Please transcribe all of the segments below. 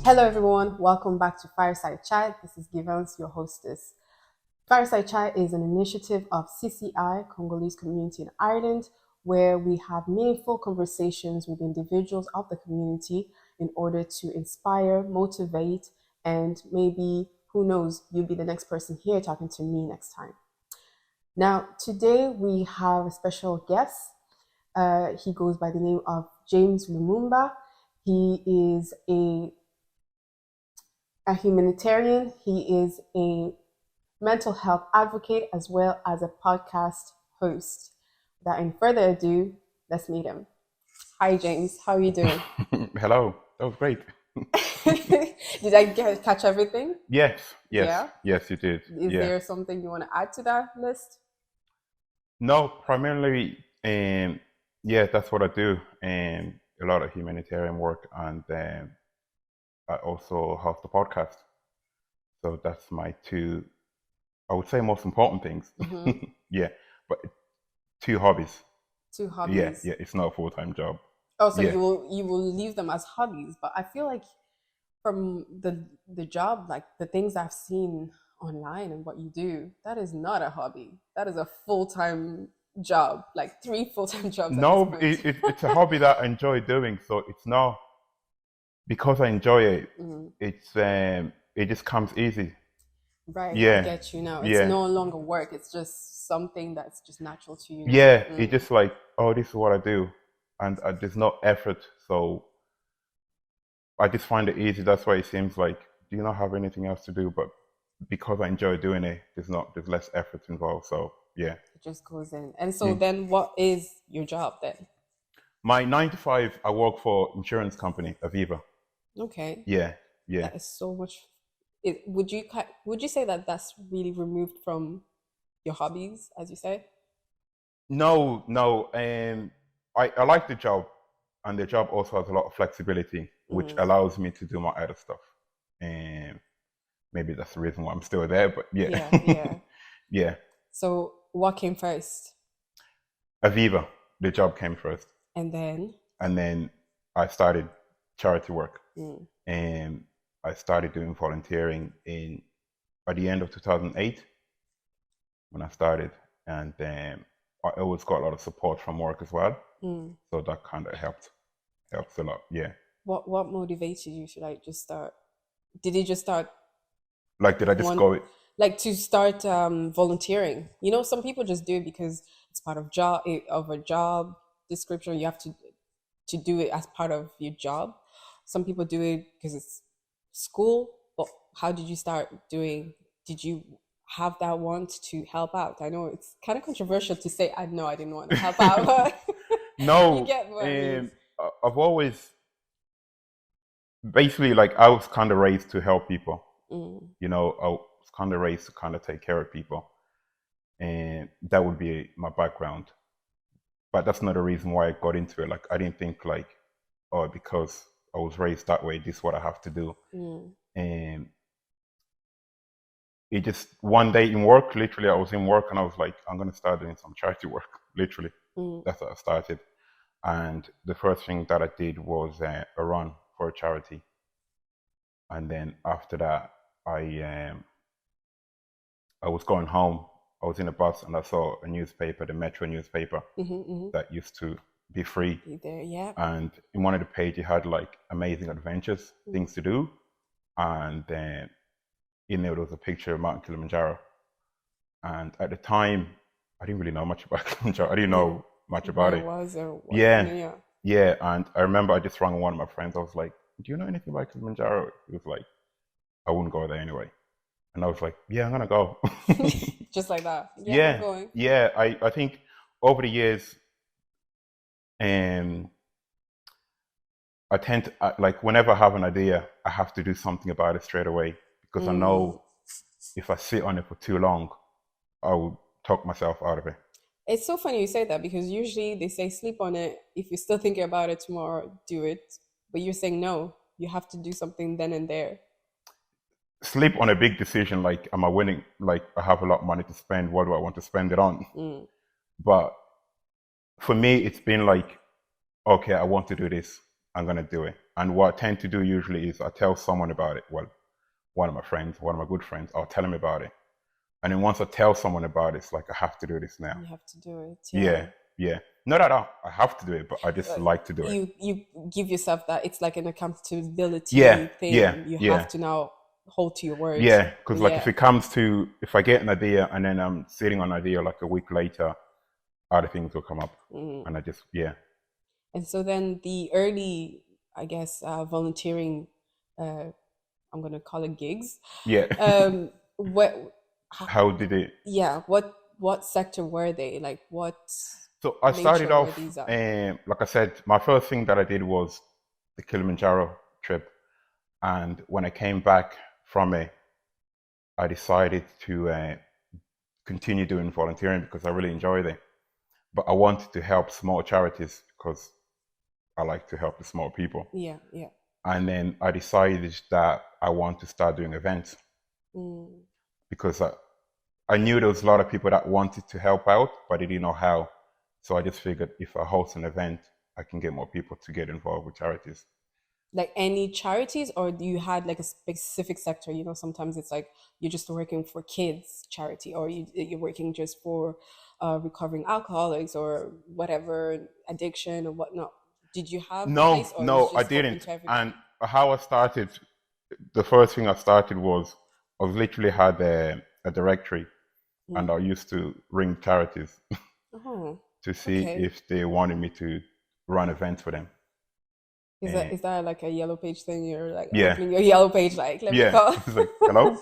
Hello, everyone. Welcome back to Fireside Chat. This is Givens, your hostess. Fireside Chat is an initiative of CCI, Congolese Community in Ireland, where we have meaningful conversations with individuals of the community in order to inspire, motivate, and maybe, who knows, you'll be the next person here talking to me next time. Now, today we have a special guest. He goes by the name of James Lumumba. He is a humanitarian. He is a mental health advocate as well as a podcast host. Without any further ado, let's meet him. Hi, James. How are you doing? Hello. That was great. Did I catch everything? Yes, Yeah? yes, you did. Is Yeah. there something you want to add to that list? No, primarily, yeah, that's what I do. A lot of humanitarian work, and I also host a podcast. So that's my two, I would say, most important things. Mm-hmm. Yeah, but two hobbies. Two Yeah, hobbies. yeah, it's not a full-time job. Oh, so Yeah. you will leave them as hobbies, but I feel like from the job, like the things I've seen online and what you do, that is not a hobby. That is a full-time job, like 3 full-time jobs at this No, point. it's a hobby that I enjoy doing. So it's not because I enjoy it. Mhm. It just comes easy. Right, I Yeah, get you now. It's yeah. no longer work. It's just something that's just natural to you now. Yeah, it's just like, oh, this is what I do, and there's no effort, so I just find it easy. That's why it seems like, do you not have anything else to do? But because I enjoy doing it, there's less effort involved. So yeah. It just goes in. And so Mm. then what is your job then? My 9 to 5, I work for insurance company Aviva. Okay. Yeah, yeah. That is so much. Would you say that that's really removed from your hobbies, as you say? No, no. I like the job, and the job also has a lot of flexibility, which Mm. allows me to do my other stuff. And maybe that's the reason why I'm still there. But yeah, Yeah, yeah. yeah. So what came first? Aviva, the job came first, And then, and then I started charity work, mm, and I started doing volunteering in at the end of 2008 when I started, and then I always got a lot of support from work as well, mm. so that kind of helps a lot. Yeah. What motivated you to like just start? Did you just start Like, did I just one go? like to start volunteering? You know, some people just do it because it's part of a job description. You have to do it as part of your job. Some people do it because it's school. But how did you start doing? Did you have that want to help out? I know it's kind of controversial to say. I know I didn't want to help out, but you No, get what I mean. I've always basically, like, I was kind of raised to help people. Mm, I was kind of raised to kind of take care of people, and that would be my background. But that's not the reason why I got into it. Like, I didn't think like, oh, because I was raised that way, this is what I have to do. mm, And it just one day in work, literally, I was in work and I was like, I'm gonna start doing some charity work. Literally, mm. that's what I started. And the first thing that I did was a run for a charity. And then after that, I was going home. I was in a bus and I saw a newspaper, the Metro newspaper, that used to be free. Be there, yeah. And in one of the pages, it had like amazing adventures, things to do. And then in there was a picture of Mount Kilimanjaro. And at the time, I didn't really know much about Kilimanjaro. I didn't know much about Where it. was or what? Yeah, yeah. And I remember I just rang one of my friends. I was like, do you know anything about Kilimanjaro? He was like, I wouldn't go there anyway. And I was like, yeah, I'm gonna go. Just like that. Yeah, I'm Yeah, going. yeah. I think over the years, I tend to, like, whenever I have an idea, I have to do something about it straight away because I know if I sit on it for too long, I will talk myself out of it. It's so funny you say that because usually they say sleep on it. If you're still thinking about it tomorrow, do it. But you're saying no, you have to do something then and there. Sleep on a big decision, like, am I winning? Like, I have a lot of money to spend. What do I want to spend it on? But for me, it's been like, okay, I want to do this. I'm going to do it. And what I tend to do usually is I tell someone about it. Well, one of my friends, one of my good friends, I'll tell them about it. And then once I tell someone about it, it's like, I have to do this now. You have to do it. Yeah, yeah. Not at all. I have to do it, but I just like to do it. You give yourself that, it's like an accountability Yeah, thing. yeah, You yeah. have to now hold to your words. Yeah, because like Yeah. if I get an idea and then I'm sitting on an idea like a week later, other things will come up. And I just, yeah. And so then the early, I guess, volunteering, I'm gonna call it gigs. Yeah. What? How did it? Yeah. What sector were they? Like what So I started nature were off, these at? like I said, my first thing that I did was the Kilimanjaro trip. And when I came back from it, I decided to continue doing volunteering because I really enjoyed it. But I wanted to help small charities because I like to help the small people. Yeah, yeah. And then I decided that I want to start doing events because I knew there was a lot of people that wanted to help out, but they didn't know how. So I just figured if I host an event, I can get more people to get involved with charities. Like any charities, or do you had like a specific sector? You know, sometimes it's like you're just working for kids charity, or you're working just for recovering alcoholics or whatever addiction or whatnot. Did you have a No, place, or it was no, I just open didn't. to everybody? And how I started, the first thing I started was I was literally had a directory, and I used to ring charities Oh, to see okay. if they wanted me to run events for them. And Is that like a yellow page thing? You're like yeah, opening your yellow page, like let me yeah, call. it's like hello.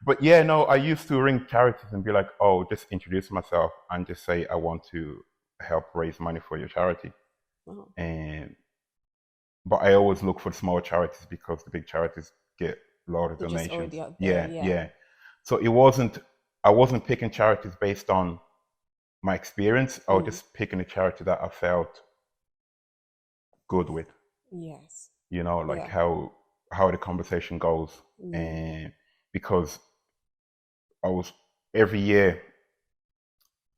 But yeah, no, I used to ring charities and be like, oh, just introduce myself and just say I want to help raise money for your charity. Oh, And but I always look for small charities because the big charities get a lot of they're just donations. already out there. Yeah, Yeah. yeah. So I wasn't picking charities based on my experience. I was just picking a charity that I felt good with. Yes. You know, like Yeah. how the conversation goes. And because I was every year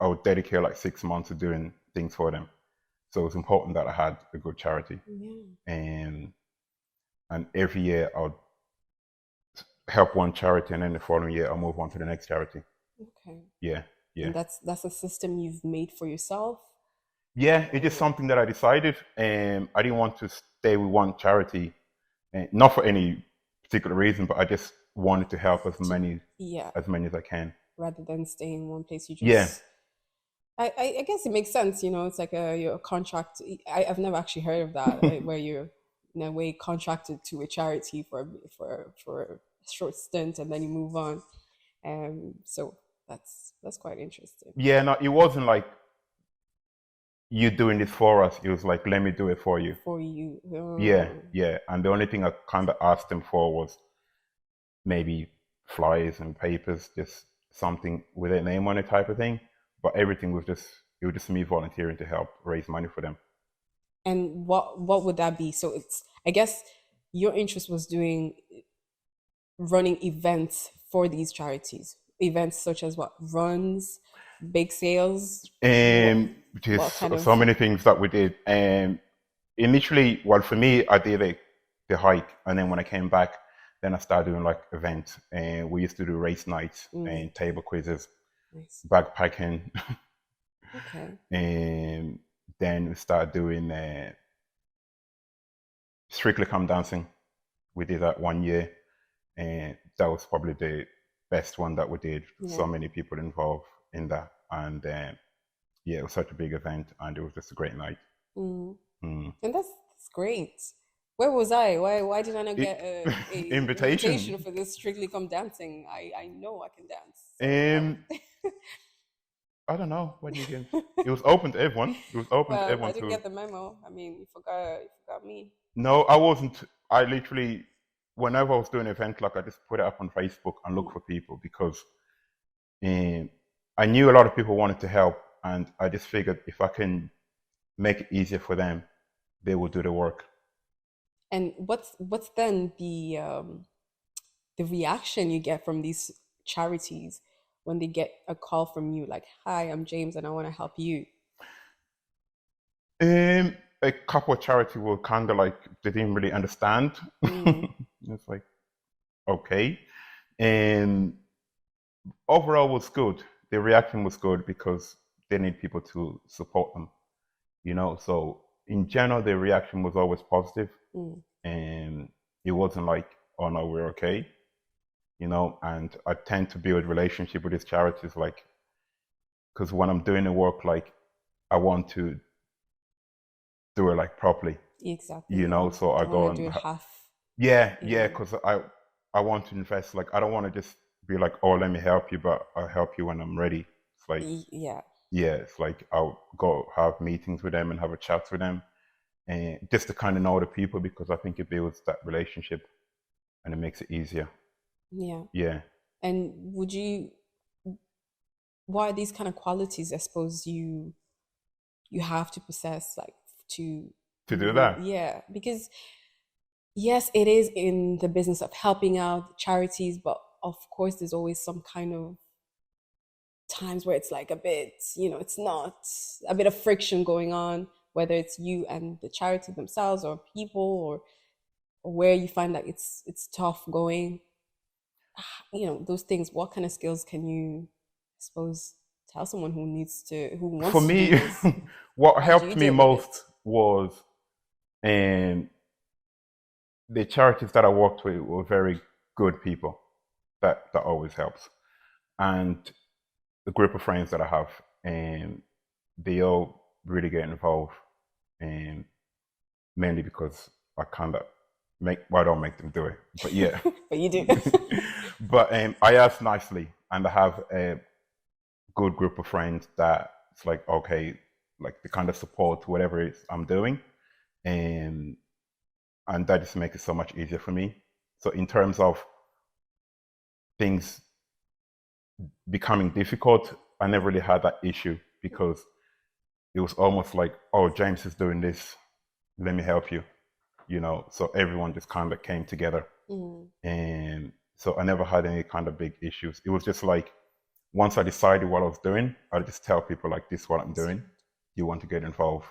I would dedicate like 6 months to doing things for them. So it was important that I had a good charity. Yeah. And every year I would help one charity and then the following year I'll move on to the next charity. Okay. Yeah, yeah. And that's a system you've made for yourself. Yeah, it's just something that I decided. I didn't want to stay with one charity, not for any particular reason, but I just wanted to help Yeah. as many as I can. Rather than stay in one place, you Yeah, just. I guess it makes sense. You know, it's like your contract. I've never actually heard of that, where you're in a way contracted to a charity for a short stint and then you move on. So that's quite interesting yeah. No, it wasn't like you doing this for us. It was like, let me do it for you. for you. Yeah, yeah. And the only thing I kind of asked them for was maybe flyers and papers, just something with a name on it type of thing. But everything was it was just me volunteering to help raise money for them. And what would that be? So it's, I guess your interest was doing running events for these charities, events such as what, runs, bake sales, And what just kind of. so many things that we did. And initially, well, for me, I did the hike, and then when I came back, then I started doing like events, and we used to do race nights and table quizzes, Nice. backpacking, Okay. and then we started doing strictly come dancing. We did that 1 year, and that was probably the best one that we did. Yeah. So many people involved in that, and yeah, it was such a big event, and it was just a great night. Mm. And that's great. Where was I? Why did I not get a invitation Invitation. for this Strictly Come Dancing? I know I can dance. So Um, I don't know. What do you get? It was open to everyone. It was open to well, I everyone didn't to. get the memo. I mean, you forgot me. No, I wasn't. I literally, whenever I was doing an event, like I just put it up on Facebook and look for people because um, I knew a lot of people wanted to help, and I just figured if I can make it easier for them, they will do the work. And what's then the reaction you get from these charities when they get a call from you like, "Hi, I'm James, and I want to help you." a couple of charities were kind of like they didn't really understand. It's like okay, and overall was good. The reaction was good because they need people to support them, you know. So in general, the reaction was always positive, and it wasn't like, oh no, we're okay, you know. And I tend to build relationship with these charities, like, because when I'm doing the work, like, I want to do it like properly, Exactly. you know. You So I don't go want to do and it half. yeah, because I want to invest. Like, I don't want to just be like, oh, let me help you, but I'll help you when I'm ready. It's like, Yeah. yeah, it's like I'll go have meetings with them and have a chat with them, and just to kind of know the people, because I think it builds that relationship and it makes it easier. Yeah. Yeah. And what are these kind of qualities I suppose you have to possess, like, to To be do real? that. Yeah, because yes, it is in the business of helping out charities, but of course there's always some kind of times where it's like a bit, it's not a bit of friction going on, whether it's you and the charity themselves or people, or where you find that it's tough going, those things. What kind of skills can you, I suppose, tell someone who For wants to do me, this? what How do you helped me deal with it? most was, um, the charities that I worked with were very good people. That always helps. And the group of friends that I have, and they all really get involved, and mainly because I kind of I don't make them do it, but yeah. But you do. But I ask nicely, and I have a good group of friends that it's like, okay, like the kind of support whatever it is I'm doing, and that just makes it so much easier for me. So in terms of things becoming difficult, I never really had that issue, because it was almost like, oh, James is doing this, let me help you, you know. So everyone just kind of came together, and so I never had any kind of big issues. It was just like, once I decided what I was doing, I'd just tell people like, this is what I'm doing. You want to get involved?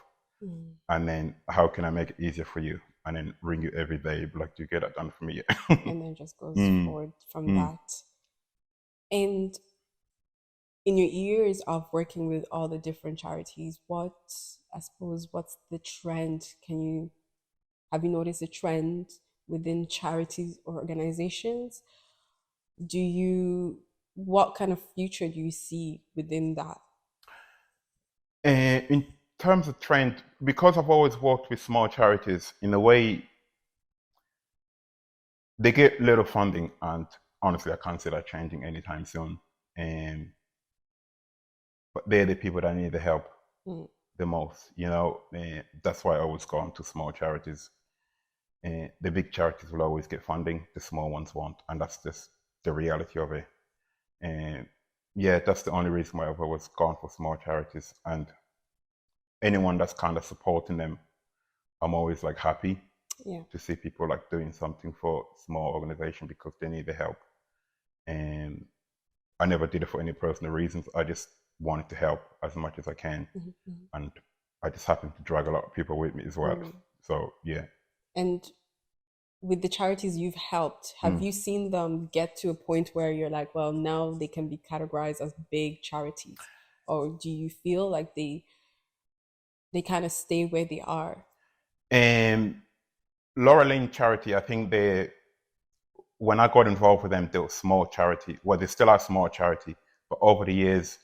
And then how can I make it easier for you? And then ring you every day, be like, do you get that done for me yet? And then just goes forward from that. And in your years of working with all the different charities, I suppose, what's the trend? Have you noticed a trend within charities or organizations? What kind of future do you see within that? And in terms of trend, because I've always worked with small charities, in a way, they get little funding, and honestly, I can't see that changing anytime soon. And but they're the people that need the help the most, you know. And that's why I always go on to small charities. And the big charities will always get funding, the small ones won't, and that's just the reality of it. And yeah, that's the only reason why I've always gone for small charities. And anyone that's kind of supporting them, I'm always like happy Yeah. to see people like doing something for small organization because they need the help. And I never did it for any personal reasons. I just wanted to help as much as I can. And I just happened to drag a lot of people with me as well. So yeah. And with the charities you've helped, have you seen them get to a point where you're like, well, now they can be categorized as big charities? Or do you feel like they kind of stay where they are? And Laura Lane Charity, I think when I got involved with them, they were small charity. Well, they still are small charity, but over the years,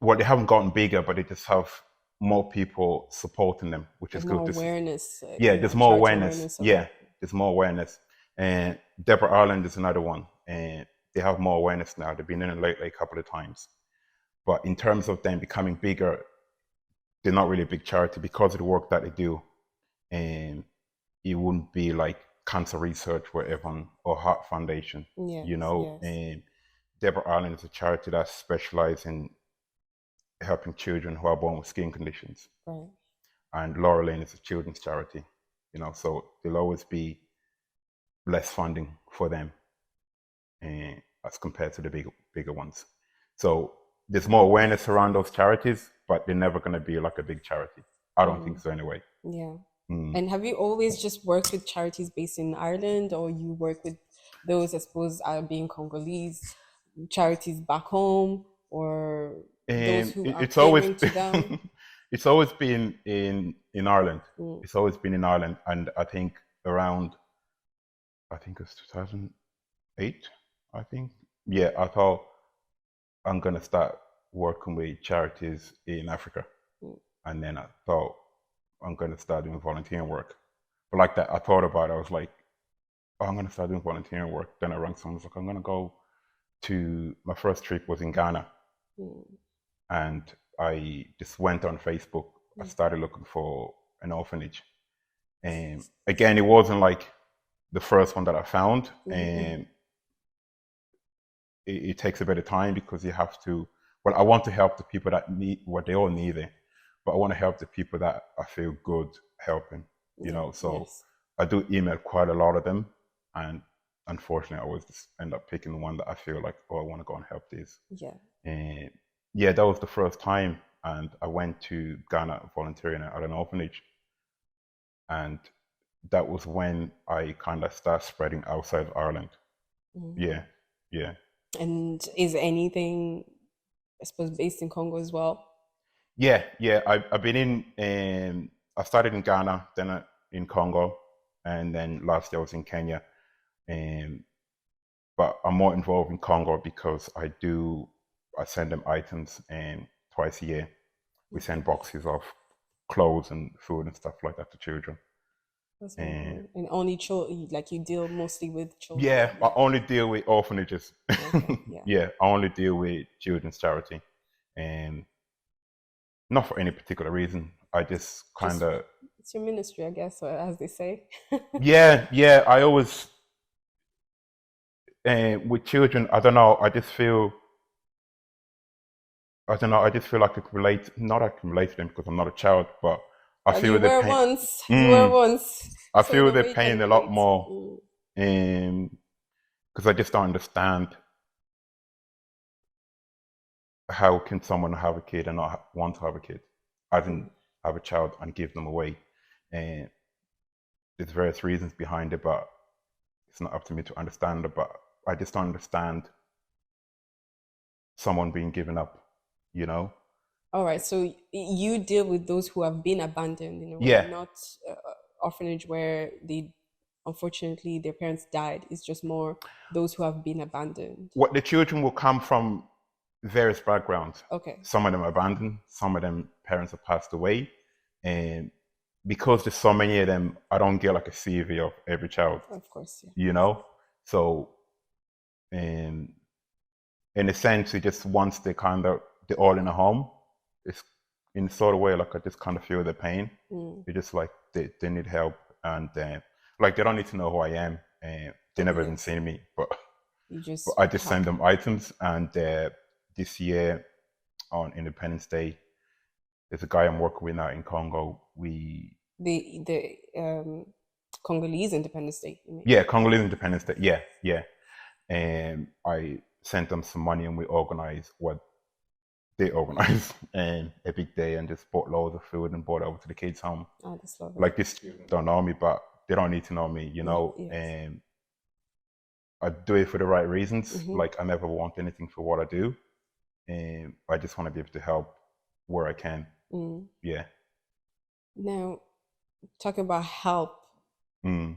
well, they haven't gotten bigger, but they just have more people supporting them, which There's is more good to see. awareness, Yeah, there's more charity awareness. awareness of Yeah, it. there's more awareness. And Deborah Ireland is another one, and they have more awareness now. They've been in it lately a couple of times. But in terms of them becoming bigger, they're not really a big charity because of the work that they do. And it wouldn't be like cancer research where everyone, or Heart Foundation, Yes, you know. yes. And Deborah Ireland is a charity that specializes in helping children who are born with skin conditions. Right. And Laura Lane is a children's charity, you know, so there'll always be less funding for them, as compared to the bigger ones. So there's more awareness around those charities, but they're never going to be like a big charity. I don't think so anyway. Yeah. Mm. And have you always just worked with charities based in Ireland, or you work with those, I suppose, being Congolese charities back home, or those And who are it's always catering to them? it's always been in Ireland. Mm. It's always been in Ireland, and I think around I think it was 2008. I think yeah. I thought I'm gonna start working with charities in Africa, Mm. and then I thought I'm gonna start doing volunteering work. But like that, I thought about it. I was like, oh, I'm gonna start doing volunteering work. Then I rang someone. I was like, I'm gonna go to my first trip was in Ghana, Mm. and I just went on Facebook. I Mm. started looking for an orphanage, and again, it wasn't like the first one that I found, and it takes a bit of time because you have to. Well, I want to help the people that need what they all need it, but I want to help the people that I feel good helping. You Yeah. know, so Yes. I do email quite a lot of them, and unfortunately, I always just end up picking the one that I feel like, oh, I want to go and help these. Yeah. And yeah, that was the first time, and I went to Ghana volunteering at an orphanage, and that was when I kind of started spreading outside of Ireland. Mm. Yeah, yeah, And is anything, I suppose, based in Congo as well? yeah, yeah. I've been I started in Ghana, then in Congo, and then last year I was in Kenya. And but I'm more involved in Congo because I send them items, and twice a year we send boxes of clothes and food and stuff like that to children. That's very And cool. And only children, like you deal mostly with children. yeah, I Yeah. only deal with orphanages. Okay. Yeah. Yeah, I only deal with children's charity, and not for any particular reason. I just kind Just of it's your ministry, I guess, or as they say. yeah, yeah. I always with children. I don't know. I don't know. I just feel like I can relate. Not I can relate to them because I'm not a child, but I Well, feel you their were pain. once. You were Mm, once. I So in feel a their way, you can pain a lot relate. more, Mm. because I just don't understand how can someone have a kid and not want to have a kid, as in Mm. have a child and give them away. And there's various reasons behind it, but it's not up to me to understand it. But I just don't understand someone being given up. You know? All right. So you deal with those who have been abandoned in a way, Yeah. not orphanage where they unfortunately their parents died. It's just more those who have been abandoned. What the children will come from various backgrounds. Okay. Some of them abandoned, some of them parents have passed away. And because there's so many of them, I don't get like a CV of every child, Of course. Yeah. you know? So in a sense, it just once they're all in a home, it's in a sort of way like I just kind of feel the pain. Mm. It's just like they need help, and like they don't need to know who I am, and they never even Yes. seen me, but You just I just help. send them items. And this year on Independence Day, there's a guy I'm working with now in Congo. The Congolese Independence Day, you mean? Yeah, Congolese Independence Day. Yeah, yeah. And I sent them some money, and we organized what they organized and a big day, and just bought loads of food and brought it over to the kids' home. Oh, that's lovely. Like these students don't know me, but they don't need to know me, you Yeah, know. yes. And I do it for the right reasons. Mm-hmm. Like I never want anything for what I do, and I just want to be able to help where I can. Mm. Yeah. Now, talk about help. Mm.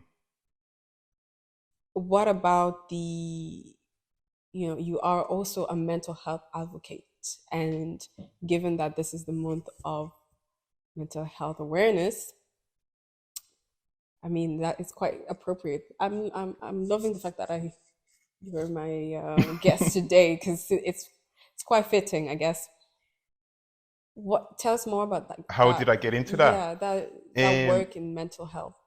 What about you are also a mental health advocate. And given that this is the month of mental health awareness, I mean, that is quite appropriate. I'm loving the fact that you're my guest today because it's quite fitting, I guess. What tell us more about How did I get into that? yeah, that And work in mental health.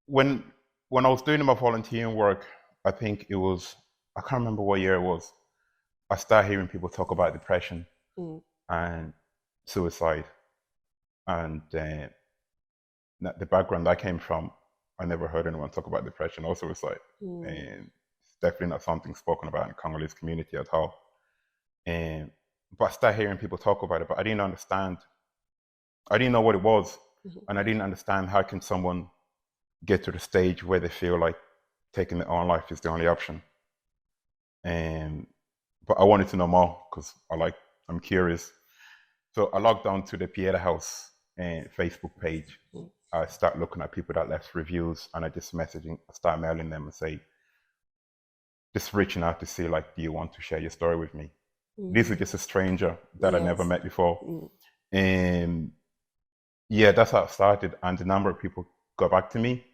when when I was doing my volunteering work, I think it was I can't remember what year it was. I started hearing people talk about depression Mm. and suicide, and the background I came from, I never heard anyone talk about depression or suicide, Mm. and it's definitely not something spoken about in the Congolese community at all. And but I started hearing people talk about it, but I didn't understand I didn't know what it was, and I didn't understand how can someone get to the stage where they feel like taking their own life is the only option. And but I wanted to know more because I'm curious. So I logged on to the Pieta House Facebook page. I start looking at people that left reviews, and I just start mailing them and say, just reaching out to see like, do you want to share your story with me? This is just a stranger that I never met before, and yeah, that's how it started. And the number of people got back to me,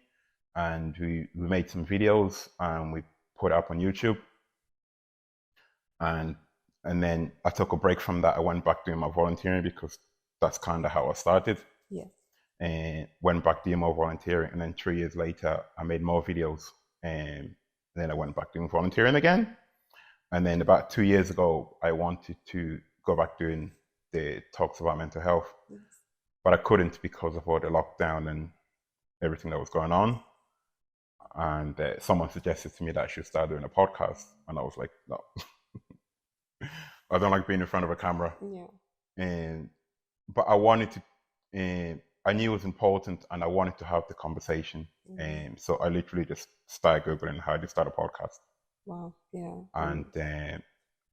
and we made some videos and we put it up on YouTube. And then I took a break from that. I went back doing my volunteering because that's kind of how I started. Yeah. And went back doing more volunteering. And then 3 years later, I made more videos. And then I went back doing volunteering again. And then about 2 years ago, I wanted to go back doing the talks about mental health. Yes. But I couldn't because of all the lockdown and everything that was going on. And someone suggested to me that I should start doing a podcast. And I was like, no. I don't like being in front of a camera. Yeah. But I wanted to, I knew it was important and I wanted to have the conversation. So I literally just started Googling how to start a podcast. Wow. Yeah. And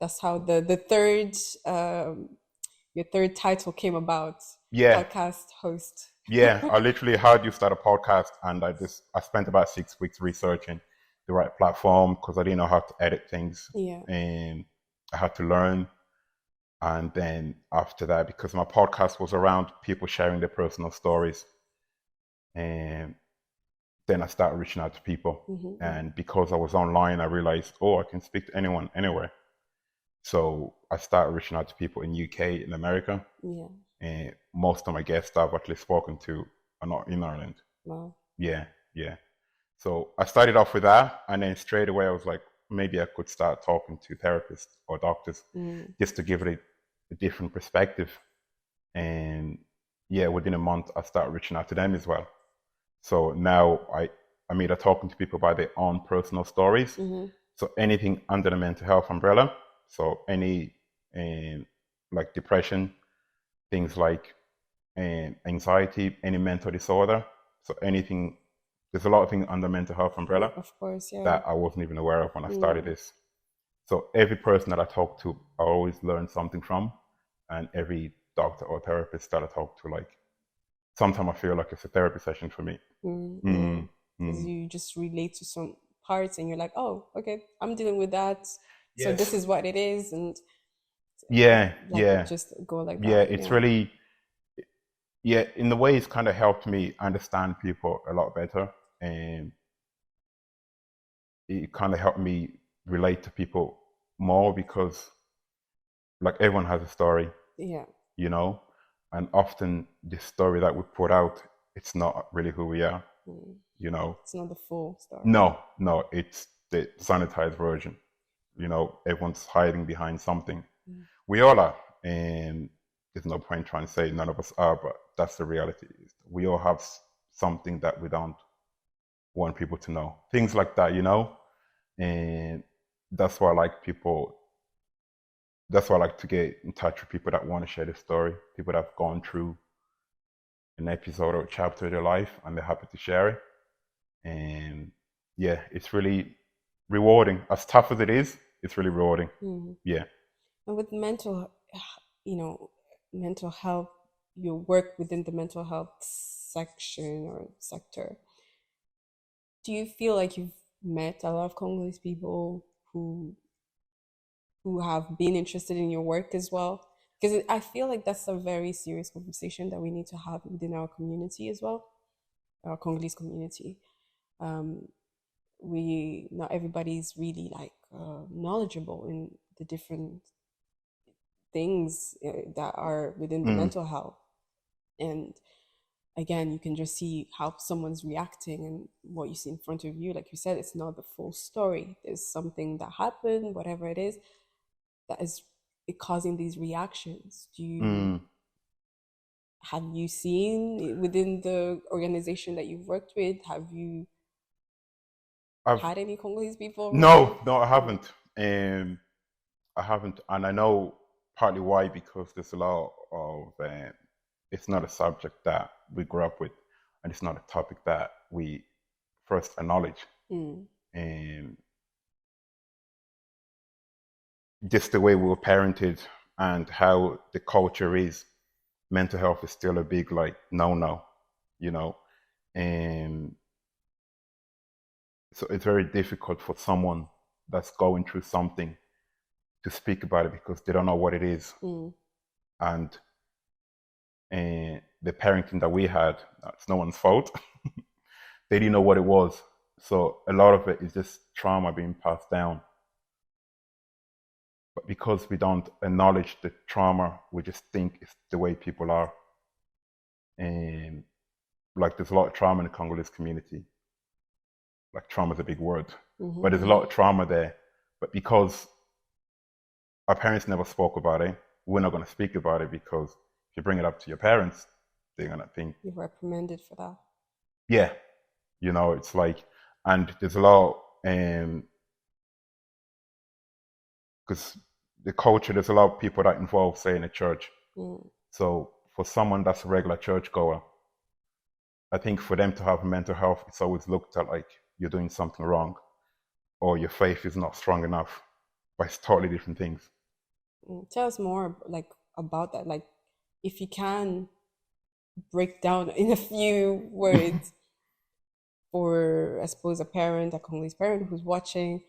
that's how the third, your third title came about. Yeah. Podcast host. Yeah. I literally how do you start a podcast? And I spent about 6 weeks researching the right platform because I didn't know how to edit things. Yeah. And I had to learn. And then after that, because my podcast was around people sharing their personal stories, and then I started reaching out to people. And because I was online, I realized, I can speak to anyone, anywhere. So I started reaching out to people in UK, in America. Yeah. And most of my guests I've actually spoken to are not in Ireland. Wow. Yeah, yeah. So I started off with that, and then straight away I was like, maybe I could start talking to therapists or doctors just to give it a different perspective. And yeah, within a month, I started reaching out to them as well. So now I'm either talking to people about their own personal stories. So anything under the mental health umbrella. So any like depression, things like anxiety, any mental disorder. So anything. There's a lot of things under mental health umbrella, of course, yeah, that I wasn't even aware of when I started this. So every person that I talk to, I always learn something from, and every doctor or therapist that I talk to, like, sometimes I feel like it's a therapy session for me. Because you just relate to some parts, and you're like, oh, okay, I'm dealing with that. So this is what it is, and just go like that. Yeah, it's really. Yeah, in the way it's kind of helped me understand people a lot better, and it kind of helped me relate to people more because, like, everyone has a story. Yeah. You know, and often the story that we put out, it's not really who we are. You know, it's not the full story. No, it's the sanitized version. You know, everyone's hiding behind something. We all are, and there's no point trying to say none of us are, but that's the reality. We all have something that we don't want people to know. Things like that, you know? And that's why I like people. That's why I like to get in touch with people that want to share their story, people that have gone through an episode or a chapter of their life and they're happy to share it. And yeah, it's really rewarding. As tough as it is, it's really rewarding. Yeah. And with mental health, you work within the mental health section or sector. Do you feel like you've met a lot of Congolese people who have been interested in your work as well? Because I feel like that's a very serious conversation that we need to have within our community as well, our Congolese community. Not everybody's really like knowledgeable in the different things that are within the mental health. And again, you can just see how someone's reacting and what you see in front of you. Like you said, it's not the full story. There's something that happened, whatever it is, that is causing these reactions. Have you seen within the organization that you've worked with, have you had any Congolese people? No, I haven't. I haven't, and I know partly why, because there's a lot of it's not a subject that we grew up with, and it's not a topic that we first acknowledge. And just the way we were parented and how the culture is, mental health is still a big like no, you know. And so it's very difficult for someone that's going through something to speak about it because they don't know what it is. And the parenting that we had, it's no one's fault. They didn't know what it was. So a lot of it is just trauma being passed down. But because we don't acknowledge the trauma, we just think it's the way people are. And like there's a lot of trauma in the Congolese community. Like trauma is a big word, but there's a lot of trauma there. But because our parents never spoke about it, we're not going to speak about it, because if you bring it up to your parents, they're going to think you're reprimanded for that. Yeah, you know, it's like, and there's a lot, because the culture, there's a lot of people that involve, say, in a church. So for someone that's a regular churchgoer, I think for them to have mental health, it's always looked at like you're doing something wrong, or your faith is not strong enough. But it's totally different things. Tell us more like about that. Like, if you can break down in a few words for, I suppose, a parent, a Congolese parent who's watching,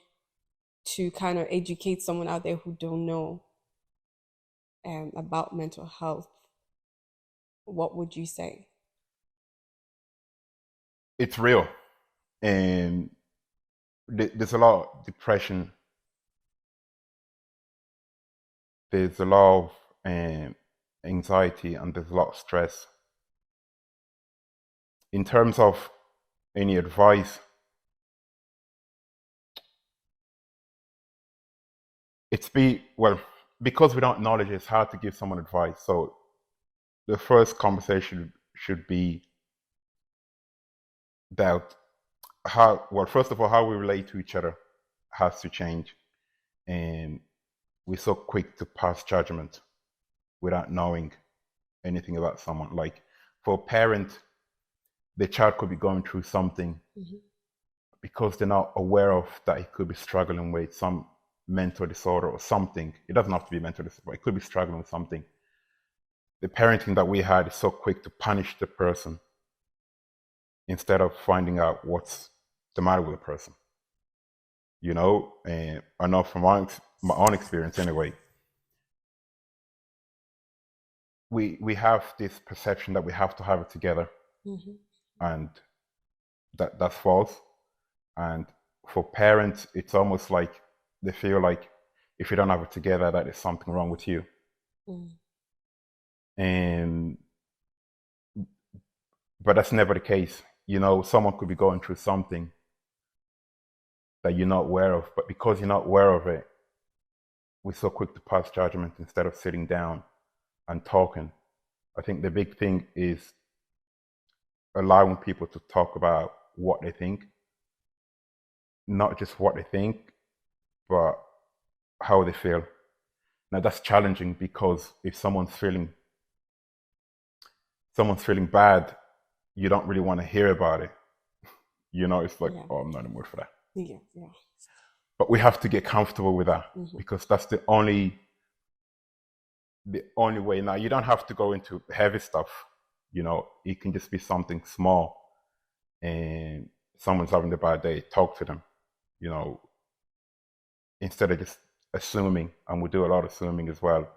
to kind of educate someone out there who don't know about mental health, what would you say? It's real, and there's a lot of depression. There's a lot of anxiety, and there's a lot of stress. In terms of any advice, because we don't acknowledge it, it's hard to give someone advice. So the first conversation should be that first of all, how we relate to each other has to change. And we're so quick to pass judgment without knowing anything about someone. Like for a parent, the child could be going through something, because they're not aware of that he could be struggling with some mental disorder or something. It doesn't have to be mental disorder, it could be struggling with something. The parenting that we had is so quick to punish the person instead of finding out what's the matter with the person. You know, and I know from my own experience anyway, we have this perception that we have to have it together, and that's false. And for parents, it's almost like they feel like if you don't have it together, that is something wrong with you. And but that's never the case. You know, someone could be going through something that you're not aware of, but because you're not aware of it, we're so quick to pass judgment instead of sitting down and talking. I think the big thing is allowing people to talk about what they think, not just what they think, but how they feel. Now that's challenging, because if someone's feeling bad, you don't really want to hear about it. You know, it's like, oh, I'm not in the mood for that. Yeah. But we have to get comfortable with that, because that's the only way. Now, you don't have to go into heavy stuff. You know, it can just be something small, and someone's having a bad day, talk to them, you know, instead of just assuming. And we do a lot of assuming as well.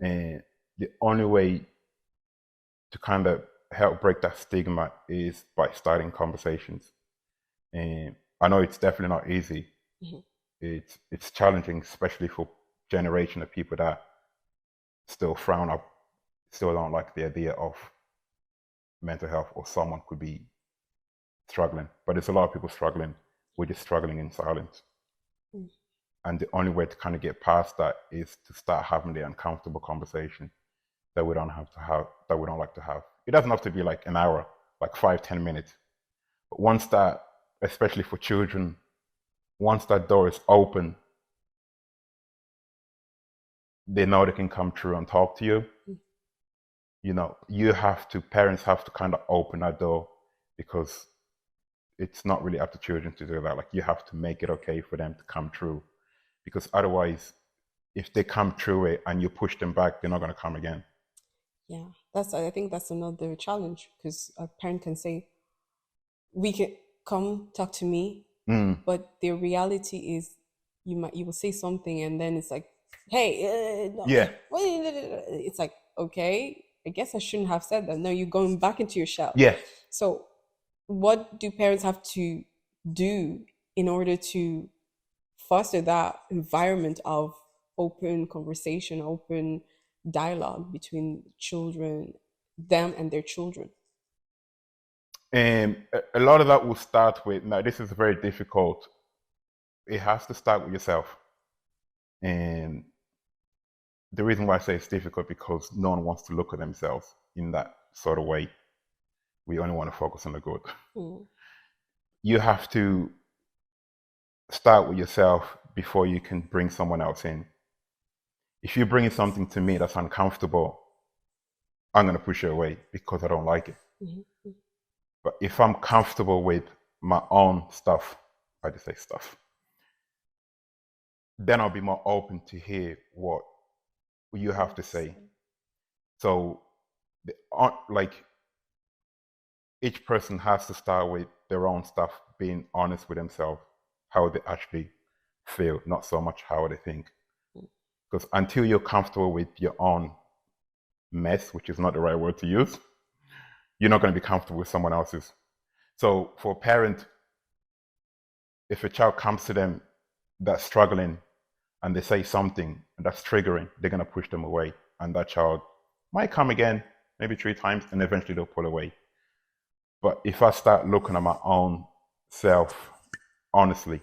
And the only way to kind of help break that stigma is by starting conversations. And I know it's definitely not easy. It's challenging, especially for generation of people that still don't like the idea of mental health, or someone could be struggling. But there's a lot of people struggling. We're just struggling in silence. And the only way to kind of get past that is to start having the uncomfortable conversation that we don't like to have. It doesn't have to be like an hour, like 5-10 minutes. But once that, especially for children, once that door is open, they know they can come through and talk to you. parents have to kind of open that door, because it's not really up to children to do that. Like, you have to make it okay for them to come through, because otherwise, if they come through it and you push them back, they're not going to come again. Yeah, I think that's another challenge, because a parent can say, "We can come talk to me," but the reality is, you will say something, and then it's like, "Hey, no, Yeah, it's like, okay, I guess I shouldn't have said that." No, you're going back into your shell. yeah. So, what do parents have to do in order to foster that environment of open conversation, open dialogue between children, them and their children? And a lot of that will start with, now this is very difficult. It has to start with yourself. And the reason why I say it's difficult, because no one wants to look at themselves in that sort of way. We only want to focus on the good. Mm. You have to start with yourself before you can bring someone else in. If you're bringing something to me that's uncomfortable, I'm going to push it away because I don't like it. Mm-hmm. But if I'm comfortable with my own stuff, I just say stuff, then I'll be more open to hear what you have to say. So, like, each person has to start with their own stuff, being honest with themselves, how they actually feel, not so much how they think. Because until you're comfortable with your own mess, which is not the right word to use, you're not going to be comfortable with someone else's. So for a parent, if a child comes to them that's struggling and they say something that's triggering, they're going to push them away. And that child might come again, maybe 3 times, and eventually they'll pull away. But if I start looking at my own self honestly,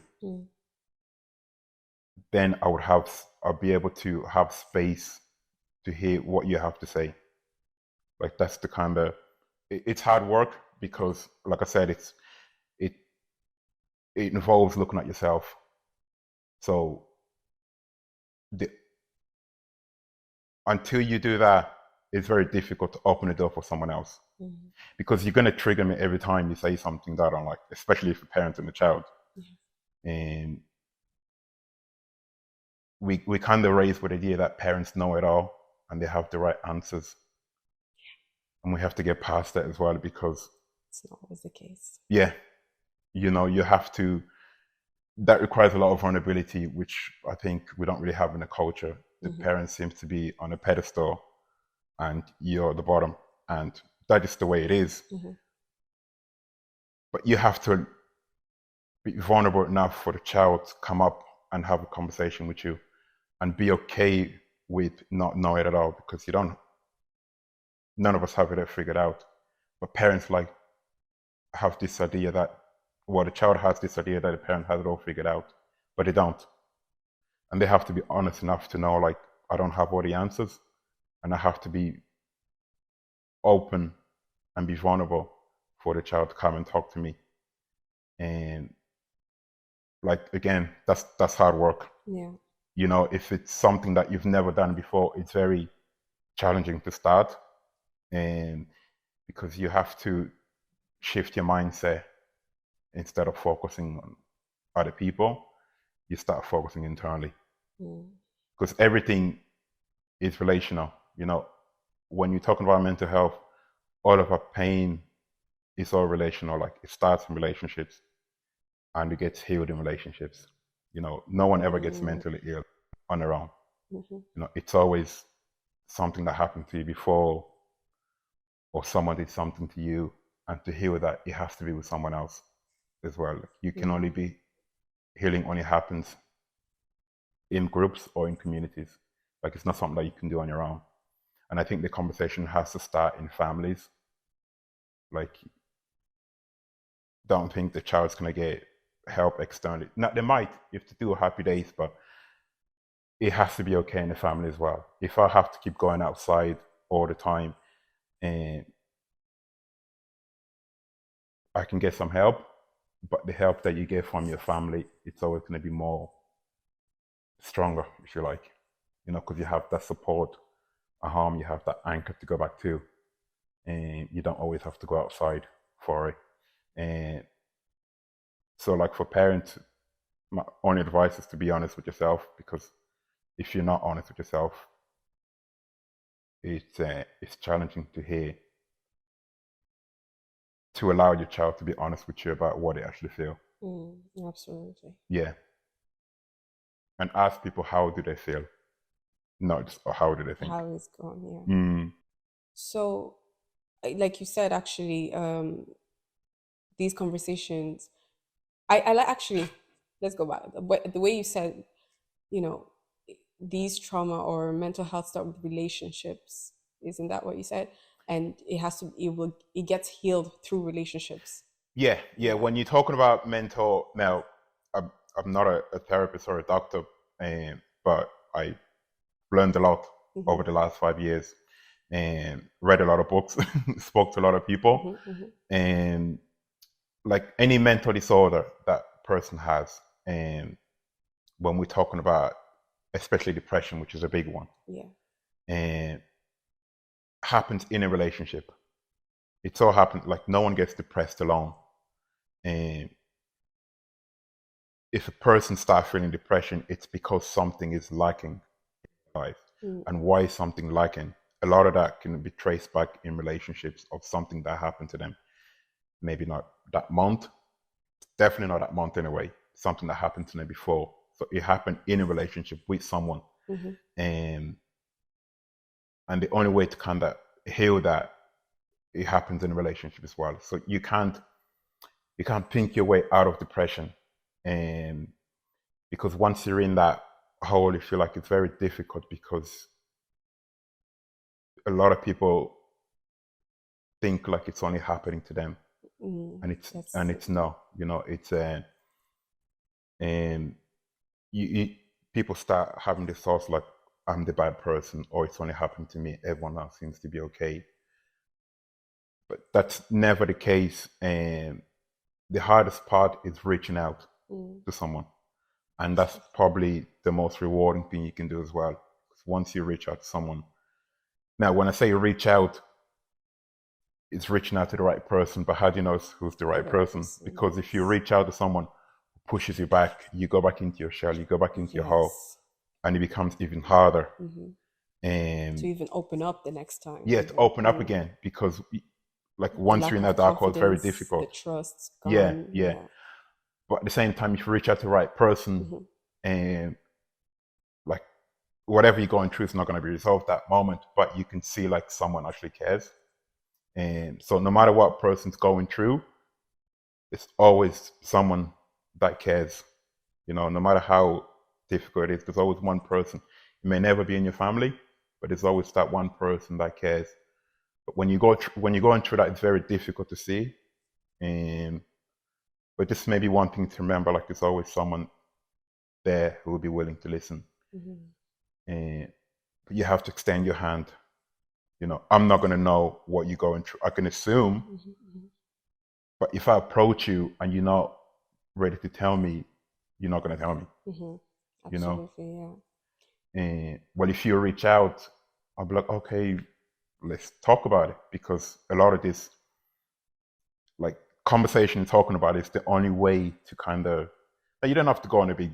then I'll be able to have space to hear what you have to say. Like, that's the kind of, it's hard work, because like I said, it involves looking at yourself. So until you do that, it's very difficult to open the door for someone else, because you're going to trigger me every time you say something that I don't like, especially if a parent and a child. And we kind of raised with the idea that parents know it all and they have the right answers. And we have to get past that as well, because it's not always the case. Yeah, you have to, that requires a lot of vulnerability, which I think we don't really have in the culture. The parent seems to be on a pedestal and you're at the bottom, and that is the way it is. But you have to be vulnerable enough for the child to come up and have a conversation with you, and be okay with not knowing it at all, because none of us have it figured out. But parents have this idea that, the child has this idea that the parent has it all figured out, but they don't. And they have to be honest enough to know, like, I don't have all the answers, and I have to be open and be vulnerable for the child to come and talk to me. And, like, again, that's hard work. Yeah. If it's something that you've never done before, it's very challenging to start, and because you have to shift your mindset. Instead of focusing on other people, you start focusing internally, because everything is relational. When you're talking about mental health, all of our pain is all relational. Like, it starts in relationships and it gets healed in relationships. No one ever gets mentally ill on their own. It's always something that happened to you before, or someone did something to you, and to heal that, it has to be with someone else as well. You can only be, healing only happens in groups or in communities. Like, it's not something that you can do on your own. And I think the conversation has to start in families. Like, don't think the child's going to get help externally. Now, they might if they do happy days, but it has to be okay in the family as well. If I have to keep going outside all the time, and I can get some help, but the help that you get from your family, it's always going to be more stronger, if you like, because you have that support a home, you have that anchor to go back to, and you don't always have to go outside for it. And so, like for parents, my only advice is to be honest with yourself, because if you're not honest with yourself, it's challenging to allow your child to be honest with you about what they actually feel. Absolutely. Yeah. And ask people, how do they feel? Not just, or how do they think? How it's going, yeah. So, like you said, actually, these conversations, I like, actually, let's go back. The way you said, you know, these trauma or mental health start with relationships. Isn't that what you said? And it gets healed through relationships. Yeah. When you're talking about mental, now, I'm not a therapist or a doctor, but I learned a lot over the last 5 years, and read a lot of books, spoke to a lot of people, and like any mental disorder that person has, and when we're talking about especially depression, which is a big one, and happens in a relationship. It so happens like no one gets depressed alone, and if a person starts feeling depression, it's because something is lacking in life. And why is something lacking? A lot of that can be traced back in relationships of something that happened to them. Maybe not that month, definitely not that month anyway. Something that happened to them before. So it happened in a relationship with someone. And the only way to kind of heal that, it happens in a relationship as well. So you can't think your way out of depression, and because once you're in that hole, you feel like it's very difficult, because a lot of people think like it's only happening to them, and it's no, it's and you people start having this thoughts like, I'm the bad person, or it's only happened to me, everyone else seems to be okay. But that's never the case, and the hardest part is reaching out to someone, and that's probably the most rewarding thing you can do as well. Once you reach out to someone, now when I say reach out, it's reaching out to the right person, but how do you know who's the right person? Because if you reach out to someone who pushes you back, you go back into your shell, you go back into your hole, and it becomes even harder. And to even open up the next time. Yeah, to open up again, because like once you're in that dark hole, it's very difficult. The trust's gone. Yeah. But at the same time, if you reach out to the right person, and like whatever you're going through is not going to be resolved that moment, but you can see like someone actually cares. And so no matter what person's going through, it's always someone that cares. No matter how difficult it is, there's always one person. It may never be in your family, but there's always that one person that cares. But when you're going through that, it's very difficult to see. But just maybe one thing to remember, like there's always someone there who will be willing to listen. But you have to extend your hand. I'm not going to know what you're going through. I can assume, but if I approach you and you're not ready to tell me, you're not going to tell me. Absolutely, yeah. Well, if you reach out, I'll be like, okay, let's talk about it, because a lot of this, like conversation, talking about it, is the only way to kind of. You don't have to go on a big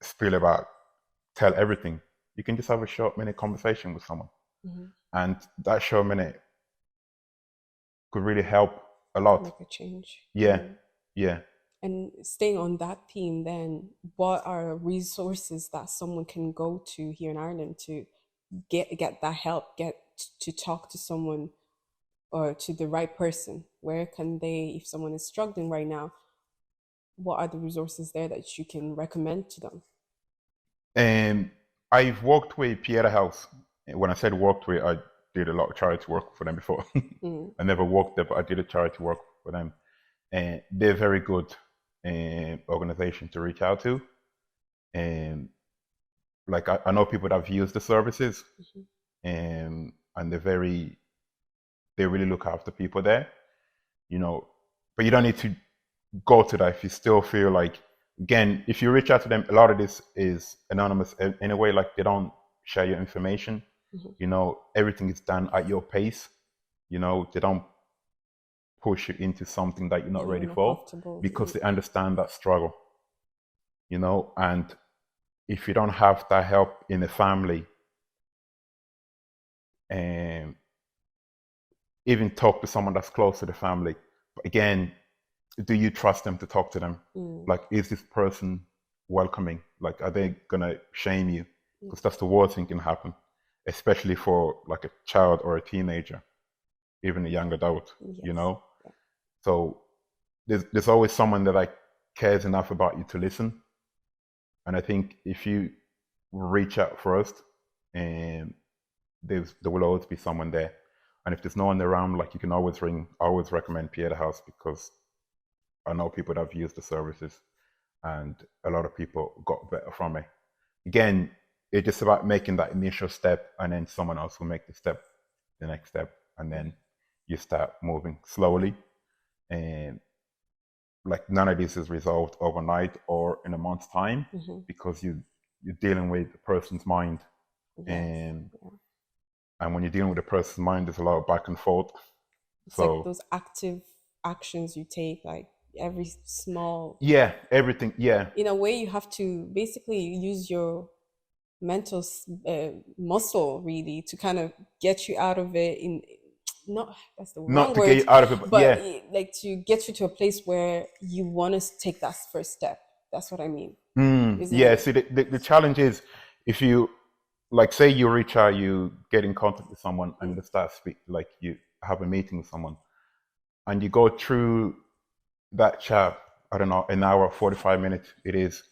spiel about tell everything. You can just have a short minute conversation with someone, and that short minute could really help a lot. Make a change. Yeah. And staying on that theme, then, what are resources that someone can go to here in Ireland to get that help, get to talk to someone or to the right person? Where can they, if someone is struggling right now, what are the resources there that you can recommend to them? And I've worked with Pieta House. When I said worked with, I did a lot of charity work for them before. I never worked there, but I did a charity work for them. And they're very good organization to reach out to. And like I know people that have used the services, and they really look after people there. But you don't need to go to that if you still feel like, again, if you reach out to them, a lot of this is anonymous anyway, like they don't share your information. Everything is done at your pace. They don't push you into something that you're not ready for, because they understand that struggle. And if you don't have that help in the family, and even talk to someone that's close to the family, but again, do you trust them to talk to them? Like, is this person welcoming? Like, are they gonna shame you? Because that's the worst thing can happen, especially for like a child or a teenager, even a young adult. So there's always someone that like cares enough about you to listen. And I think if you reach out first, and there will always be someone there. And if there's no one around, like, you can always ring. I always recommend Pierre House, because I know people that have used the services, and a lot of people got better from it. Again, it's just about making that initial step, and then someone else will make the next step, and then you start moving slowly. And like, none of this is resolved overnight or in a month's time, because you're dealing with a person's mind. And when you're dealing with a person's mind, there's a lot of back and forth. It's like those active actions you take, like every small everything. In a way, you have to basically use your mental muscle, really, to kind of get you out of it. That's the wrong word, get you out of it, but like to get you to a place where you want to take that first step. That's what I mean. See, the challenge is, if you, like, say you reach out, you get in contact with someone, and you start like, you have a meeting with someone, and you go through that chat, I don't know, an hour, 45 minutes it is,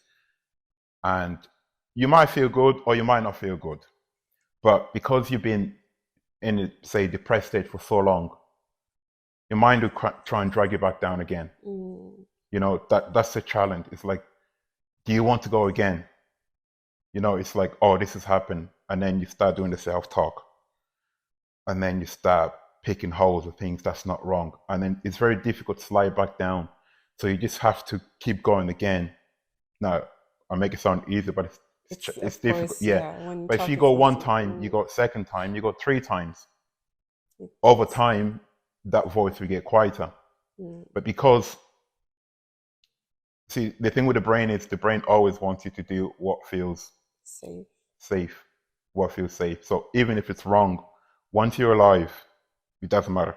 and you might feel good or you might not feel good, but because you've been in a, say, depressed state for so long, your mind will try and drag you back down again. That's the challenge. It's like, do you want to go again? It's like, oh, this has happened. And then you start doing the self-talk. And then you start picking holes of things that's not wrong. And then it's very difficult to slide back down. So you just have to keep going again. Now, I make it sound easy, but it's difficult. But if you go one time, you go second time, you go 3 times. Over time, that voice will get quieter. But because, see, the thing with the brain is, the brain always wants you to do what feels safe, what feels safe. So even if it's wrong, once you're alive, it doesn't matter.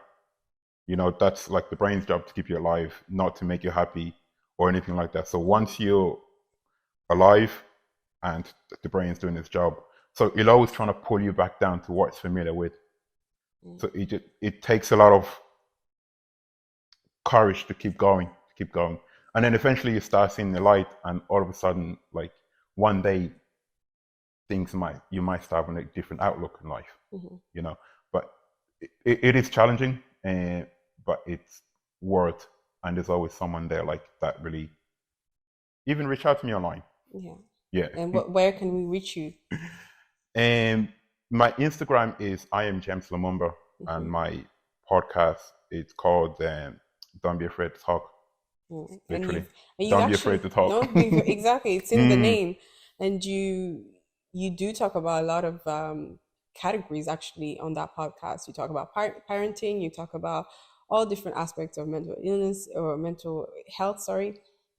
That's like the brain's job, to keep you alive, not to make you happy or anything like that. So once you're alive, and the brain's doing its job, so it's always trying to pull you back down to what it's familiar with. So it takes a lot of courage to keep going. And then eventually you start seeing the light, and all of a sudden, like, one day, you might start having a different outlook in life. But it is challenging, but it's worth, and there's always someone there like that. Really, even reach out to me online. And where can we reach you? My Instagram is I am James Lumumba, and my podcast, it's called Don't Be Afraid to Talk. Literally, don't be afraid to talk. Exactly, it's in the name. And you do talk about a lot of categories, actually, on that podcast. You talk about parenting, you talk about all different aspects of mental illness or mental health.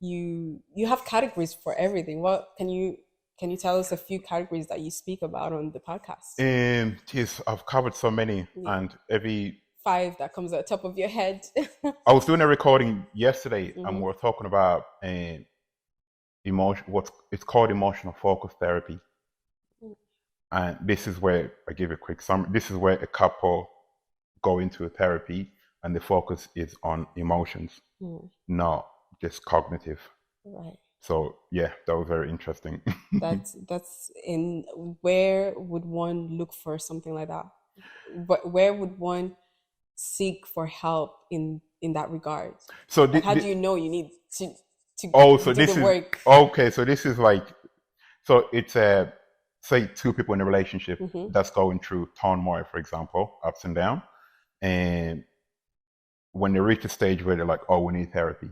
You have categories for everything. What can you tell us a few categories that you speak about on the podcast? I've covered so many, and every 5 that comes at the top of your head. I was doing a recording yesterday, and we were talking about it's called emotional focus therapy. And this is where I give a quick summary. This is where a couple go into a therapy, and the focus is on emotions, not just cognitive. Right. So that was very interesting. That's in where would one look for something like that? Where would one seek for help in that regard? So how do you know you need to do the work? So this is like, so it's say 2 people in a relationship that's going through turmoil, for example, ups and down, and when they reach a stage where they're like, oh, we need therapy,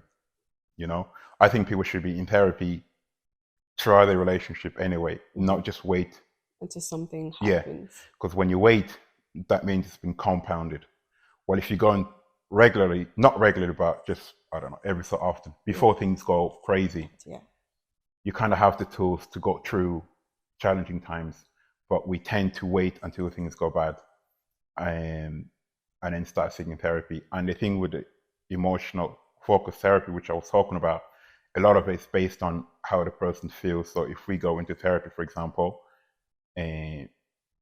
I think people should be in therapy throughout their relationship anyway, not just wait until something Yeah, happens. because when you wait, that means it's been compounded. Well, if you're going regularly, not regularly, but just, I don't know, every so often, before things go crazy, Yeah. you kind of have the tools to go through challenging times, but we tend to wait until things go bad, and then start seeking therapy. And the thing with the emotional focus therapy, which I was talking about, a lot of it's based on how the person feels. So if we go into therapy, for example, and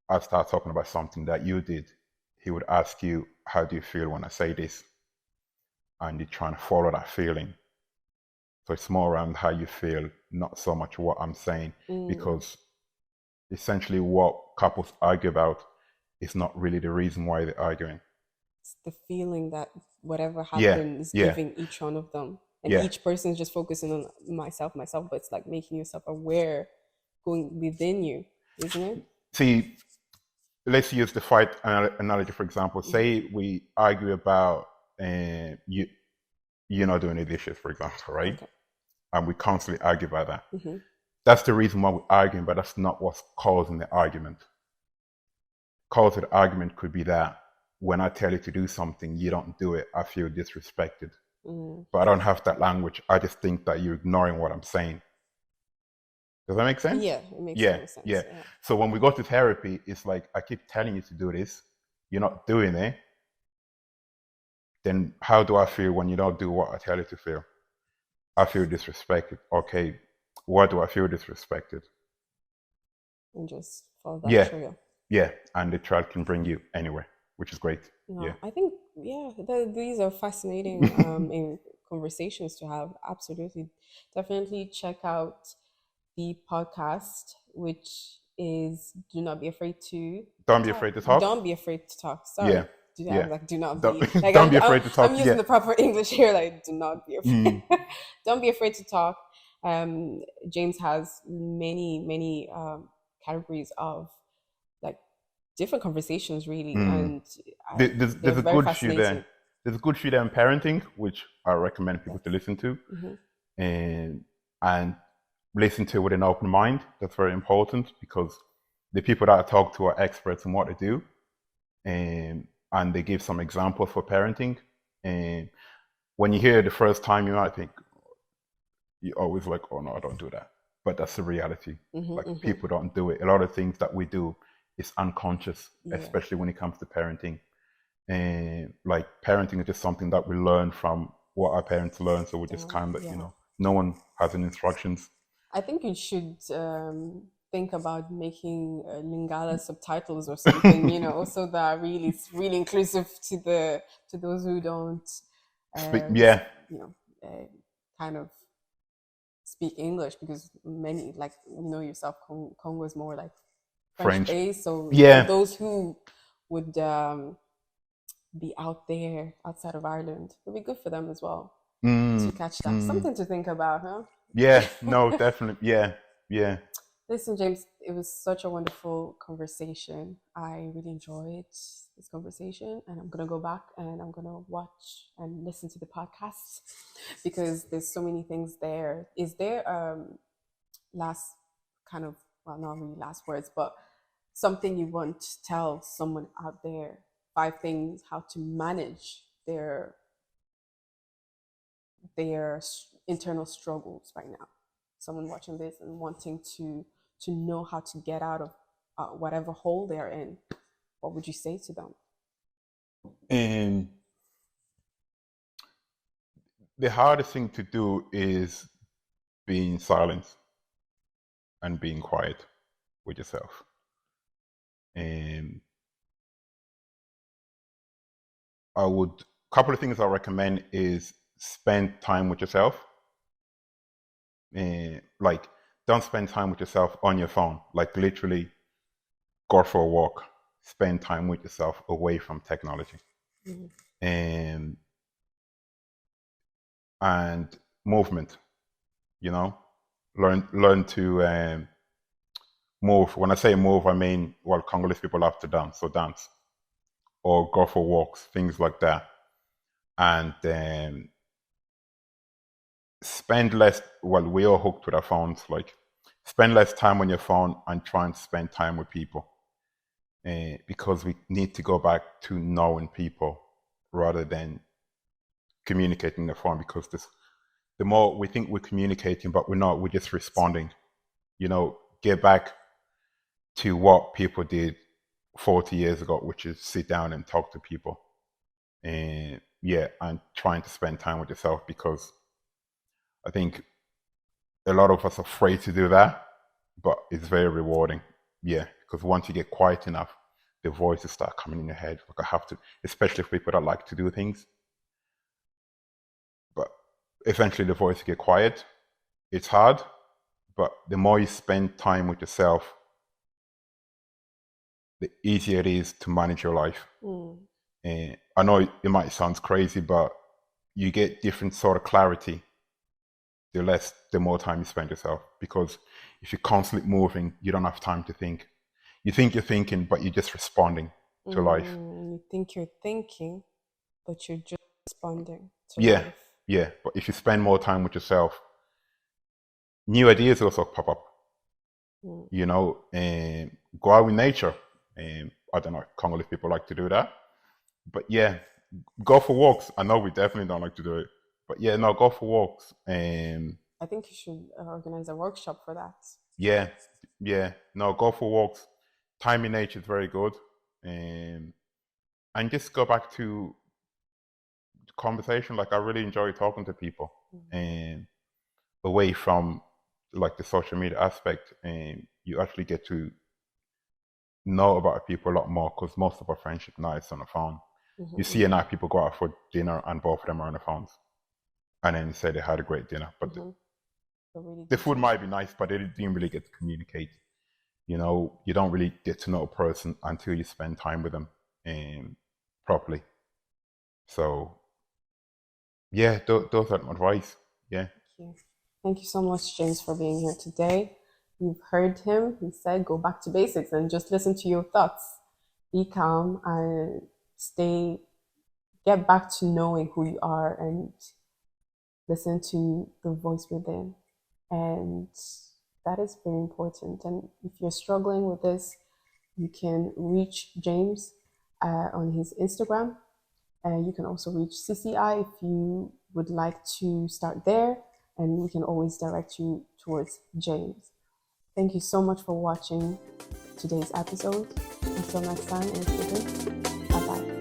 I start talking about something that you did, he would ask you, how do you feel when I say this? And you're trying to follow that feeling. So it's more around how you feel, not so much what I'm saying, because essentially what couples argue about is not really the reason why they're arguing. It's the feeling that whatever Yeah, happened is yeah, giving each one of them. And yeah. each person is just focusing on myself, but it's like making yourself aware going within you, isn't it? See, let's use the fight analogy, for example. Say we argue about you not doing the dishes, for example, right? Okay. And we constantly argue about that. That's the reason why we're arguing, but that's not what's causing the argument. Cause of the argument could be that when I tell you to do something, you don't do it, I feel disrespected. But I don't have that language. I just think that you're ignoring what I'm saying. Does that make sense? Yeah, it makes Yeah, total sense. yeah. Yeah. So when we go to therapy, it's like, I keep telling you to do this, you're not doing it. Then how do I feel when you don't do what I tell you to feel? I feel disrespected. Okay, why do I feel disrespected? And just follow that Yeah, trigger. yeah. And the child can bring you anywhere, which is great. No, Yeah. I think these are fascinating in conversations to have. Absolutely, definitely check out the podcast, which is "Do Not Be Afraid to Don't be Talk." afraid to talk. Don't be afraid to talk. Yeah, Sorry, I yeah. was like, "Do not Don't, be." Like don't be afraid to I'm talk. using Yeah. the proper English here. Like, do not be afraid. Don't be afraid to talk. James has many categories of like different conversations, really, and they're There's a very good few fascinating. there. There's a good few there in parenting, which I recommend people to listen to, and listen to with an open mind. That's very important, because the people that I talk to are experts in what they do, and they give some examples for parenting. And when you hear it the first time, you might think, you always like, oh no, I don't do that. But that's the reality. Like, people don't do it. A lot of things that we do is unconscious, especially when it comes to parenting. And like, parenting is just something that we learn from what our parents learn. So we just kind of, no one has any instructions. I think you should think about making Lingala subtitles or something, so that really it's really inclusive to those who don't, Yeah, kind of speak English, because many, like yourself, Congo is more like French French. based. So for Yeah. those who would be out there outside of Ireland, it would be good for them as well to catch that. Something to think about, huh? Yeah, no, definitely. Yeah, yeah. Listen, James, it was such a wonderful conversation. I really enjoyed this conversation, and I'm gonna go back and I'm gonna watch and listen to the podcast because there's so many things there. Is there last kind of, well, not really last words, but something you want to tell someone out there? 5 things how to manage their internal struggles right now. Someone watching this and wanting to know how to get out of whatever hole they're in. What would you say to them? And the hardest thing to do is being silent and being quiet with yourself. And couple of things I recommend is spend time with yourself. And like, don't spend time with yourself on your phone. Like, literally go for a walk. Spend time with yourself away from technology. And movement, learn to move. When I say move, I mean, well, Congolese people love to dance, so dance, or go for walks, things like that. And spend less, well, we are hooked with our phones, like, spend less time on your phone and try and spend time with people. Because we need to go back to knowing people rather than communicating on the phone, because the more we think we're communicating, but we're not, we're just responding. Get back to what people did 40 years ago, which is sit down and talk to people. And trying to spend time with yourself, because I think a lot of us are afraid to do that, but it's very rewarding. Because once you get quiet enough, the voices start coming in your head. Like, I have to, especially for people that like to do things. But eventually the voices get quiet. It's hard, but the more you spend time with yourself, the easier it is to manage your life. And I know it might sound crazy, but you get different sort of clarity the more time you spend yourself. Because if you're constantly moving, you don't have time to think. You think you're thinking, but you're just responding to life. You think you're thinking, but you're just responding to life. Yeah. But if you spend more time with yourself, new ideas also pop up. And go out in nature. I don't know, Congolese people like to do that. But go for walks. I know we definitely don't like to do it. But go for walks. I think you should organize a workshop for that. Go for walks. Time in nature is very good. And just go back to conversation. Like, I really enjoy talking to people. And away from like the social media aspect, and you actually get to know about people a lot more, because most of our friendship now is on the phone. You see now people go out for dinner and both of them are on the phones, and then say they had a great dinner, but the food might be nice, but they didn't really get to communicate. You don't really get to know a person until you spend time with them properly. So those are my advice. Thank you so much, James, for being here today. You've heard him. He said, go back to basics and just listen to your thoughts. Be calm and get back to knowing who you are and listen to the voice within. And that is very important. And if you're struggling with this, you can reach James on his Instagram. You can also reach CCI if you would like to start there, and we can always direct you towards James. Thank you so much for watching today's episode. Until next time, and bye-bye.